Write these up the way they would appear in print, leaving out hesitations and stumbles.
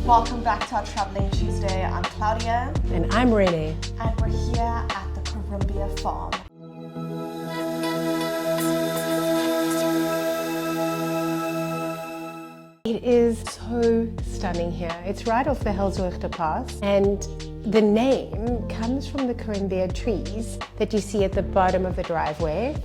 Welcome back to our Traveling Tuesday. I'm Claudia. And I'm Renee. And we're here at the Corymbia Farm. It is so stunning here. It's right off the Helshoogte Pass, and the name comes from the Corymbia trees that you see at the bottom of the driveway.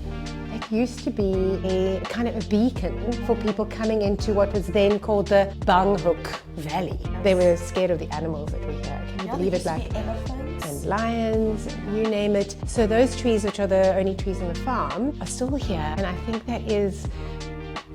It used to be a kind of a beacon for people coming into what was then called the Banhoek Valley. They were scared of the animals that were here. Can you believe it? Like elephants and lions, and you name it. So those trees, which are the only trees on the farm, are still here, and I think that is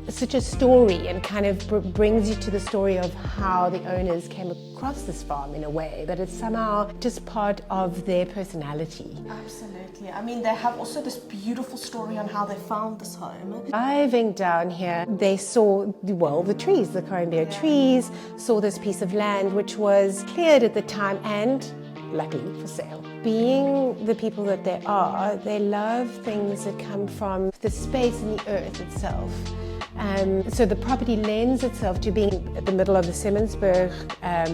such a story, and kind of brings you to the story of how the owners came across this farm in a way, that it's somehow just part of their personality. Absolutely. I mean, they have also this beautiful story on how they found this home. Driving down here, they saw, well, the trees, the Corymbia trees, saw this piece of land which was cleared at the time and luckily for sale. Being the people that they are, they love things that come from the space and the earth itself. So the property lends itself to being at the middle of the Simmonsberg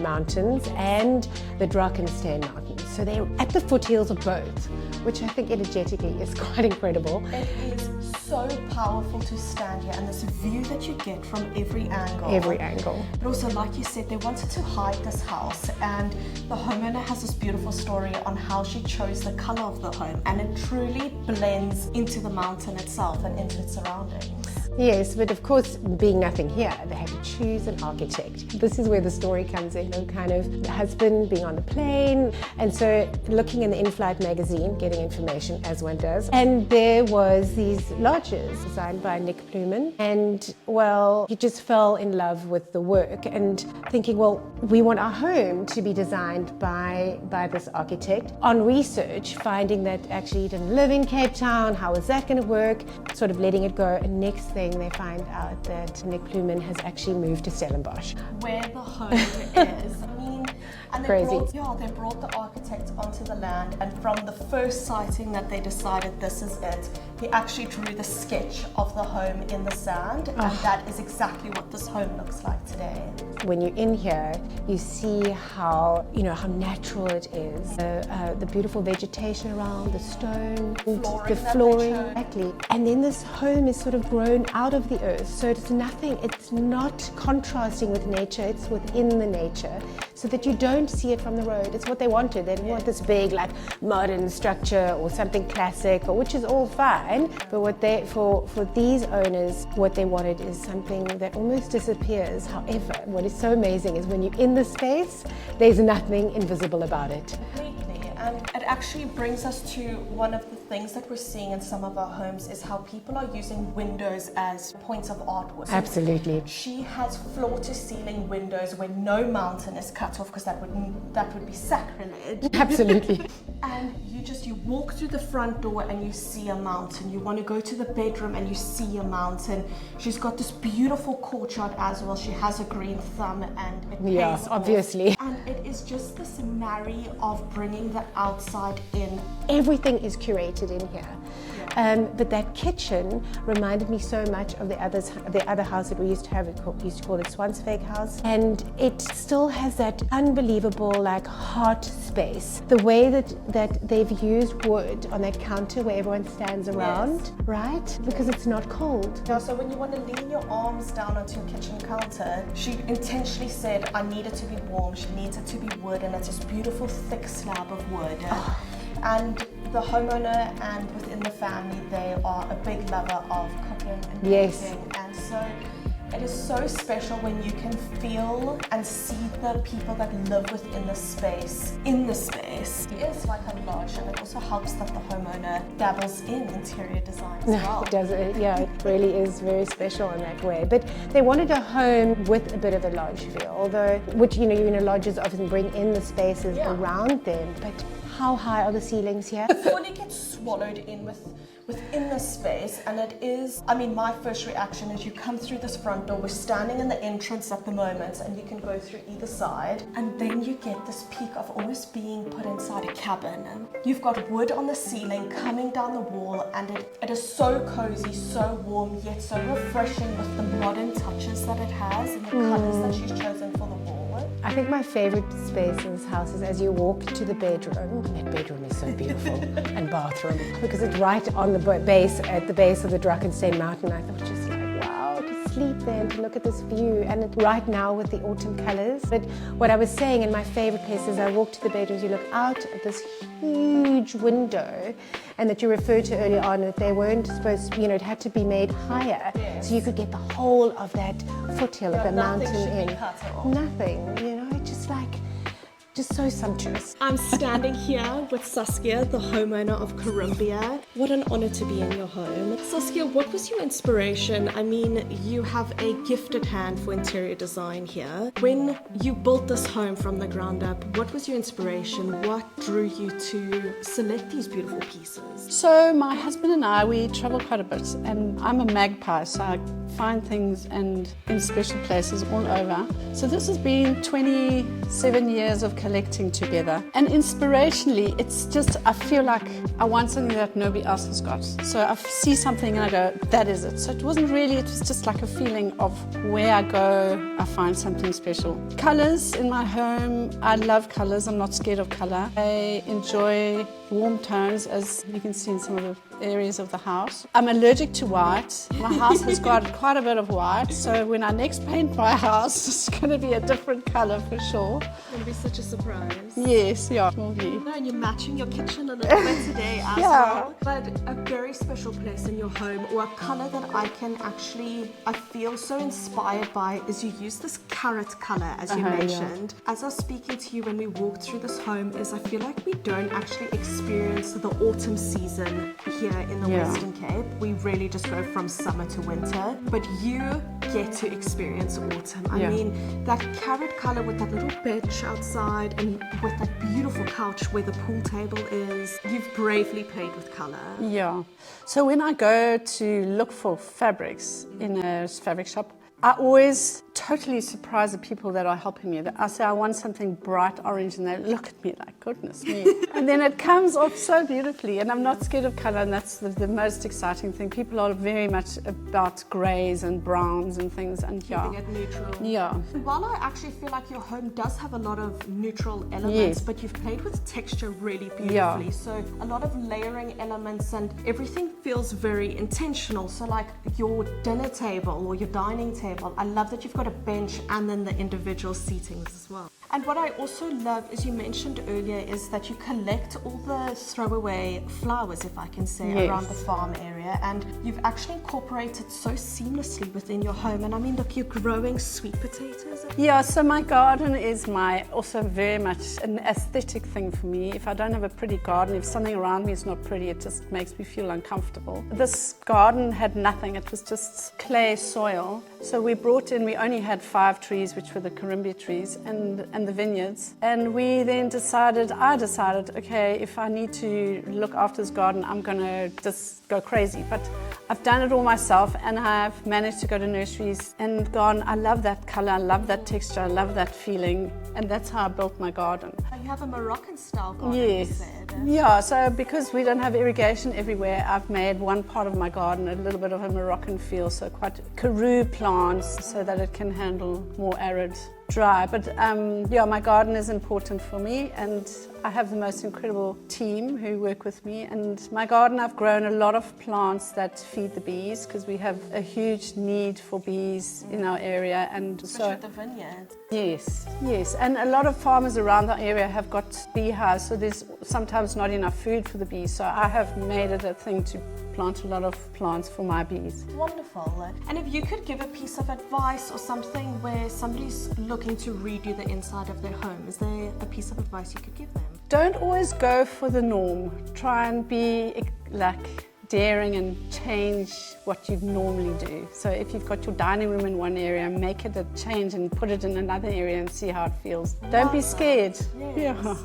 mountains and the Drakensberg mountains. So they're at the foothills of both, which I think energetically is quite incredible. It is so powerful to stand here, and this view that you get from every angle. Every angle. But also, like you said, they wanted to hide this house, and the homeowner has this beautiful story on how she chose the color of the home, and it truly blends into the mountain itself and into its surroundings. Yes, but of course, being nothing here, they had to choose an architect. This is where the story comes in, kind of the husband being on the plane, and so looking in the in-flight magazine, getting information as one does, and there was these lodges designed by Nick Plewman, and well, he just fell in love with the work and thinking, well, we want our home to be designed by this architect. On research, finding that actually he didn't live in Cape Town, how is that going to work, sort of letting it go, and next thing they find out that Nick Plewman has actually moved to Stellenbosch. Where the home is. I mean, and they brought the architect onto the land, and from the first sighting that they decided this is it, he actually drew the sketch of the home in the sand, and that is exactly what this home looks like today. When you're in here, you see how natural it is. The beautiful vegetation around, the stone, the flooring, exactly. And then this home is sort of grown out of the earth, so it's not contrasting with nature, it's within the nature, so that you don't see it from the road. It's what they wanted. They didn't want this big, like, modern structure or something classic, which is all fine, but for these owners, what they wanted is something that almost disappears. However, what is so amazing is when you're in the space, there's nothing invisible about it. Completely. And it actually brings us to one of the things that we're seeing in some of our homes is how people are using windows as points of artwork. Absolutely. She has floor-to-ceiling windows where no mountain is cut off, because that would be sacrilege. Absolutely. And you walk through the front door and you see a mountain. You want to go to the bedroom and you see a mountain. She's got this beautiful courtyard as well. She has a green thumb, and it yes, obviously. And it is just this marry of bringing the outside in. Everything is curated in here. But that kitchen reminded me so much of the other house that we used to have. We used to call it Swansvik House, and it still has that unbelievable, like, heart space. The way that they've used wood on that counter where everyone stands around, right? Because it's not cold. Yeah, so when you want to lean your arms down onto your kitchen counter, she intentionally said, I need it to be warm. She needs it to be wood, and it's this beautiful thick slab of wood. And the homeowner and within the family, they are a big lover of cooking and baking. And so it is so special when you can feel and see the people that live within the space, in the space. It is like a lodge, and it also helps that the homeowner dabbles in interior design as well. It does, it really is very special in that way. But they wanted a home with a bit of a lodge feel, although, which, lodges often bring in the spaces around them. But how high are the ceilings here? Fully gets swallowed in within the space, and it is, I mean, my first reaction is you come through this front door, we're standing in the entrance at the moment, and you can go through either side, and then you get this peak of almost being put inside a cabin. You've got wood on the ceiling coming down the wall, and it is so cozy, so warm, yet so refreshing with the modern touches that it has and the colours that she's chosen for the wall. I think my favorite space in this house is as you walk to the bedroom. That bedroom is so beautiful, and bathroom, because it's right on the base, at the base of the Drakensberg mountain. I thought just like, wow, to sleep there and to look at this view, and right now with the autumn colors. But what I was saying, in my favorite place is I walk to the bedrooms, you look out at this huge window, and that you referred to earlier on, that they weren't supposed to, it had to be made higher, so you could get the whole of that foothill of the mountain in. Nothing, just so sumptuous. I'm standing here with Saskia, the homeowner of Corymbia. What an honor to be in your home. Saskia, what was your inspiration? I mean, you have a gifted hand for interior design here. When you built this home from the ground up, what was your inspiration? What drew you to select these beautiful pieces? So my husband and I, we travel quite a bit, and I'm a magpie, so I find things and in special places all over. So this has been 27 years of collecting together, and inspirationally, it's just, I feel like I want something that nobody else has got. So I see something and I go, that is it. So it wasn't really, it was just like a feeling of where I go, I find something special. Colors in my home, I love colors, I'm not scared of color. I enjoy warm tones, as you can see in some of the areas of the house. I'm allergic to white. My house has got quite a bit of white, so when I next paint my house, it's going to be a different color for sure. It's going to be such a surprise. Yes, yeah, it will be. And you're matching your kitchen a little bit today as well. But a very special place in your home, or a color that I feel so inspired by, is you use this carrot color, as you mentioned. Yeah. As I was speaking to you when we walked through this home, is I feel like we don't actually experience the autumn season here in the Western Cape. We really just go from summer to winter, but you get to experience autumn. I mean, that carrot color with that little bench outside and with that beautiful couch where the pool table is, you've bravely played with color. Yeah. So when I go to look for fabrics in a fabric shop, I always totally surprise the people that are helping me. I say I want something bright orange, and they look at me like, goodness me. And then it comes off so beautifully, and I'm not scared of color, and that's the most exciting thing. People are very much about greys and browns and things, and keeping it neutral. Yeah. While I actually feel like your home does have a lot of neutral elements, but you've played with texture really beautifully. So a lot of layering elements, and everything feels very intentional. So like your dinner table or your dining table, I love that you've got a bench and then the individual seatings as well. And what I also love, as you mentioned earlier, is that you collect all the throwaway flowers, if I can say, around the farm area, and you've actually incorporated so seamlessly within your home. And I mean, look, you're growing sweet potatoes. Yeah, so my garden is also very much an aesthetic thing for me. If I don't have a pretty garden, if something around me is not pretty, it just makes me feel uncomfortable. This garden had nothing, it was just clay soil. So we only had 5 trees, which were the Corymbia trees, and the vineyards. And I decided, okay, if I need to look after this garden, I'm going to just go crazy. But I've done it all myself, and I've managed to go to nurseries and gone, I love that color, I love that texture, I love that feeling. And that's how I built my garden. You have a Moroccan style garden, yes. You said. Yeah, so because we don't have irrigation everywhere, I've made one part of my garden a little bit of a Moroccan feel, so quite Karoo plants, so that it can handle more arid, dry. But my garden is important for me, and I have the most incredible team who work with me. And my garden, I've grown a lot of plants that feed the bees, because we have a huge need for bees in our area. And especially at the vineyards. Yes, and a lot of farmers around the area have got beehives, so there's sometimes not enough food for the bees. So I have made it a thing to plant a lot of plants for my bees. Wonderful. And if you could give a piece of advice or something where somebody's looking to redo the inside of their home, is there a piece of advice you could give them? Don't always go for the norm. Try and be daring and change what you normally do. So if you've got your dining room in one area, make it a change and put it in another area and see how it feels. Don't be scared. Yes. Yeah.